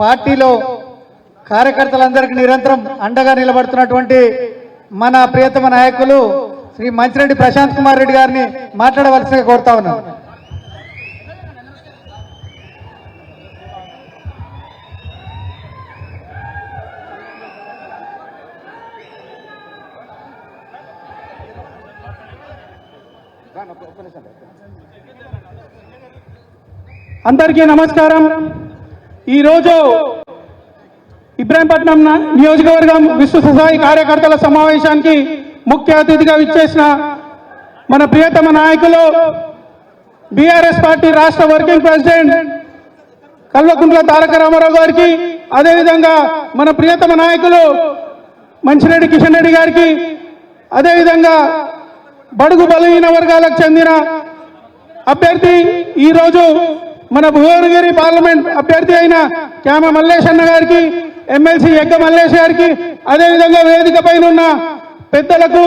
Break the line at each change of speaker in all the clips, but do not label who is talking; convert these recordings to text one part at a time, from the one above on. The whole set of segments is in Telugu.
పార్టీలో కార్యకర్తలందరికీ నిరంతరం అండగా నిలబడుతున్నటువంటి మన ప్రియతమ నాయకులు శ్రీ మంచిరెడ్డి ప్రశాంత్ కుమార్ రెడ్డి గారిని మాట్లాడవలసిగా కోరుతా ఉన్నాను.
అందరికీ నమస్కారం. ఈరోజు ఇబ్రాహీంపట్నం నియోజకవర్గం విశ్వ స్థాయి కార్యకర్తల సమావేశానికి ముఖ్య అతిథిగా విచ్చేసిన మన ప్రియతమ నాయకులు బీఆర్ఎస్ పార్టీ రాష్ట్ర వర్కింగ్ ప్రెసిడెంట్ కల్వకుంట్ల తారక రామారావు గారికి, అదేవిధంగా మన ప్రియతమ నాయకులు మంచిరెడ్డి కిషన్ రెడ్డి గారికి, అదేవిధంగా బడుగు బలహీన వర్గాలకు చెందిన అభ్యర్థి ఈరోజు మన భువనగిరి పార్లమెంట్ అభ్యర్థి అయిన క్యామ మల్లేష్ అన్న గారికి, ఎమ్మెల్సీ ఎగ్గ మల్లేష్ గారికి, అదేవిధంగా వేదిక పైన ఉన్న పెద్దలకు,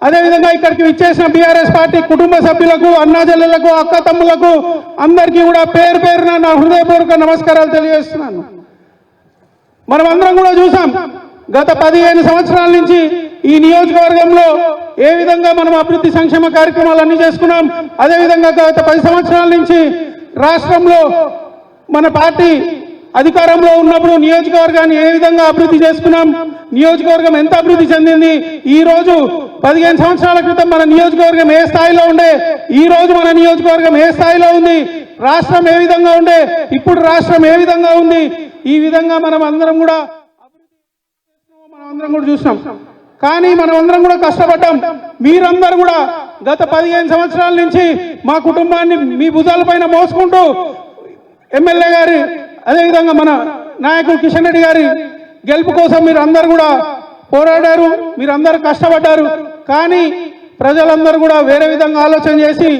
అదేవిధంగా ఇక్కడికి విచ్చేసిన బీఆర్ఎస్ పార్టీ కుటుంబ సభ్యులకు, అన్నాజల్లులకు, అక్క తమ్ములకు అందరికీ కూడా పేరు పేరున నా హృదయపూర్వక నమస్కారాలు తెలియజేస్తున్నాను. మనం అందరం కూడా చూసాం, గత 15 సంవత్సరాల నుంచి ఈ నియోజకవర్గంలో ఏ విధంగా మనం అభివృద్ధి సంక్షేమ కార్యక్రమాలు అన్ని చేసుకున్నాం. అదేవిధంగా గత 10 సంవత్సరాల నుంచి రాష్ట్రంలో మన పార్టీ అధికారంలో ఉన్నప్పుడు నియోజకవర్గాన్ని ఏ విధంగా అభివృద్ధి చేసుకున్నాం, నియోజకవర్గం ఎంత అభివృద్ధి చెందింది, ఈ రోజు 15 సంవత్సరాల క్రితం మన నియోజకవర్గం ఏ స్థాయిలో ఉండే, ఈ రోజు మన నియోజకవర్గం ఏ స్థాయిలో ఉంది, రాష్ట్రం ఏ విధంగా ఉండే, ఇప్పుడు రాష్ట్రం ఏ విధంగా ఉంది, ఈ విధంగా మనం అందరం కూడా చూసినాం. కానీ మనం అందరం కూడా కష్టపడ్డాం. మీరందరూ కూడా గత 15 సంవత్సరాల నుంచి మా కుటుంబాన్ని మీ భుజాల పైన మోసుకుంటూ ఎమ్మెల్యే గారి, అదేవిధంగా మన నాయకుడు కిషన్ రెడ్డి గారి గెలుపు కోసం మీరు అందరు కూడా పోరాడారు, మీరందరూ కష్టపడ్డారు. కానీ ప్రజలందరూ కూడా వేరే విధంగా ఆలోచన చేసి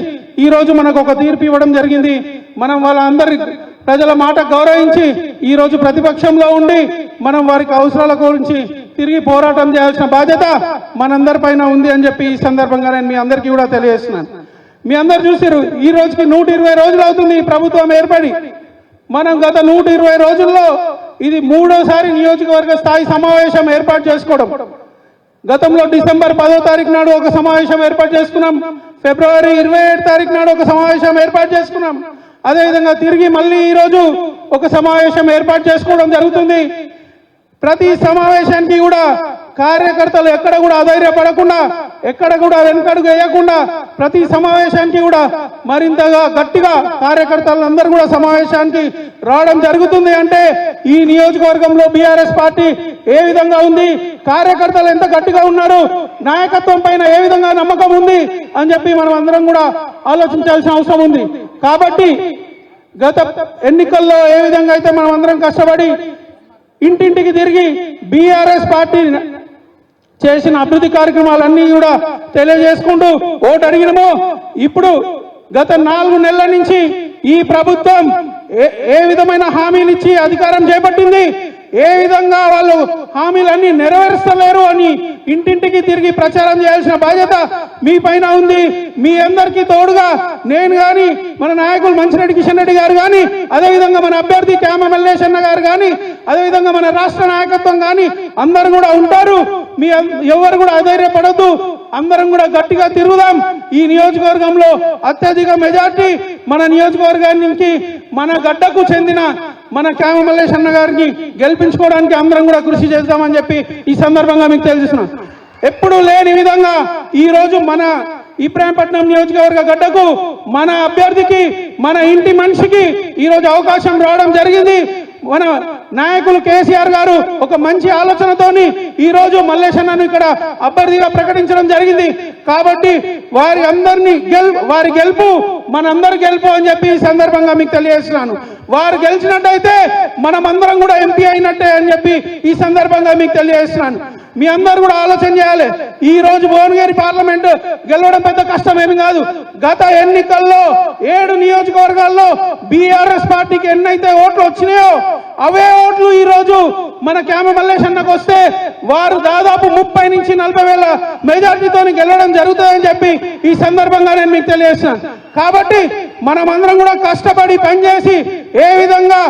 ఈ రోజు మనకు ఒక తీర్పు ఇవ్వడం జరిగింది. మనం వాళ్ళందరి ప్రజల మాట గౌరవించి ఈ రోజు ప్రతిపక్షంలో ఉండి మనం వారికి అవసరాల గురించి తిరిగి పోరాటం చేయాల్సిన బాధ్యత మనందరిపైన ఉంది అని చెప్పి ఈ సందర్భంగా నేను మీ అందరికీ కూడా తెలియజేస్తున్నాను. మీ అందరు చూసారు, ఈ రోజుకి 120 రోజులు అవుతుంది ఈ ప్రభుత్వం ఏర్పడి. మనం గత 120 రోజుల్లో ఇది 3వసారి నియోజకవర్గ స్థాయి సమావేశం ఏర్పాటు చేసుకోవడం. గతంలో డిసెంబర్ 10వ తారీఖు నాడు ఒక సమావేశం ఏర్పాటు చేసుకున్నాం, ఫిబ్రవరి 27 తారీఖు నాడు ఒక సమావేశం ఏర్పాటు చేసుకున్నాం, అదేవిధంగా తిరిగి మళ్ళీ ఈరోజు ఒక సమావేశం ఏర్పాటు చేసుకోవడం జరుగుతుంది. ప్రతి సమావేశానికి కూడా కార్యకర్తలు ఎక్కడ కూడా అధైర్యపడకుండా, ఎక్కడ కూడా వెనుకడుగు వేయకుండా ప్రతి సమావేశానికి కూడా మరింతగా గట్టిగా కార్యకర్తలందరూ కూడా సమావేశానికి రావడం జరుగుతుంది. అంటే ఈ నియోజకవర్గంలో బీఆర్ఎస్ పార్టీ ఏ విధంగా ఉంది, కార్యకర్తలు ఎంత గట్టిగా ఉన్నారు, నాయకత్వం పైన ఏ విధంగా నమ్మకం ఉంది అని చెప్పి మనం అందరం కూడా ఆలోచించాల్సిన అవసరం ఉంది. కాబట్టి గత ఎన్నికల్లో ఏ విధంగా అయితే మనం అందరం కష్టపడి ఇంటింటికి తిరిగి బీఆర్ఎస్ పార్టీ చేసిన అభివృద్ధి కార్యక్రమాలన్నీ కూడా తెలియజేసుకుంటూ ఓటు అడిగినమో, ఇప్పుడు గత 4 నెలల నుంచి ఈ ప్రభుత్వం ఏ విధమైన హామీలు ఇచ్చి అధికారం చేపట్టింది, ఏ విధంగా వాళ్ళు హామీలన్నీ నెరవేరుస్తలేరు అని ఇంటింటికి తిరిగి ప్రచారం చేయాల్సిన బాధ్యత మీ పైన ఉంది. మీ అందరికీ తోడుగా నేను కానీ, మన నాయకులు మంచిరెడ్డి కిషన్ రెడ్డి గారు కానీ, అదేవిధంగా మన అభ్యర్థి క్యామ మల్లేష్ అన్న గారు కానీ, అదేవిధంగా మన రాష్ట్ర నాయకత్వం కానీ అందరూ కూడా ఉంటారు. మీ ఎవరు కూడా అధైర్యపడద్దు, అందరం కూడా గట్టిగా తిరుగుదాం. ఈ నియోజకవర్గంలో అత్యధిక మెజార్టీ మన నియోజకవర్గానికి, మన గడ్డకు చెందిన మన క్యామ మల్లేష్ అన్న గారిని గెలిపించుకోవడానికి అందరం కూడా కృషి చేద్దామని చెప్పి ఈ సందర్భంగా మీకు తెలియజేస్తున్నాం. ఎప్పుడు లేని విధంగా ఈ రోజు మన ఇబ్రాహీంపట్నం నియోజకవర్గ గడ్డకు మన అభ్యర్థికి, మన ఇంటి మనిషికి ఈ రోజు అవకాశం రావడం జరిగింది. మన నాయకులు కేసీఆర్ గారు ఒక మంచి ఆలోచనతోని ఈ రోజు మల్లేష్ అన్నను ఇక్కడ అభ్యర్థిగా ప్రకటించడం జరిగింది. కాబట్టి వారి గెలుపు మనందరి గెలుపు అని చెప్పి ఈ సందర్భంగా మీకు తెలియజేస్తున్నాను. వారు గెలిచినట్టయితే మనం అందరం కూడా ఎంపీ అయినట్టే అని చెప్పి ఈ సందర్భంగా మీకు తెలియజేస్తున్నాను. మీ అందరూ కూడా ఆలోచన చేయాలి. ఈ రోజు భువనగిరి పార్లమెంట్ గెలవడం పెద్ద కష్టం ఏమి కాదు. గత ఎన్నికల్లో 7 నియోజకవర్గాల్లో బీఆర్ఎస్ పార్టీకి ఎన్నైతే ఓట్లు వచ్చినాయో అవే ఓట్లు ఈ రోజు మన క్యామ మల్లేష్ అన్నకు వస్తే వారు దాదాపు 30 నుంచి 40 వేల మెజార్టీతో గెలవడం జరుగుతుందని చెప్పి ఈ సందర్భంగా నేను మీకు తెలియజేస్తున్నాను. కాబట్టి మనమందరం కూడా కష్టపడి పనిచేసి ఏ విధంగా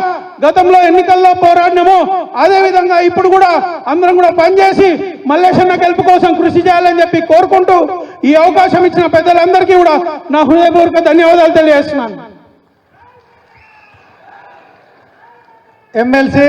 గతంలో ఎన్నికల్లో పోరాడినామో అదే విధంగా ఇప్పుడు కూడా అందరం కూడా పనిచేసి మల్లేశన్న గెలుపు కోసం కృషి చేయాలని చెప్పి కోరుకుంటూ ఈ అవకాశం ఇచ్చిన పెద్దలందరికీ కూడా నా హృదయపూర్వక ధన్యవాదాలు తెలియజేస్తున్నాను.
ఎమ్మెల్సీ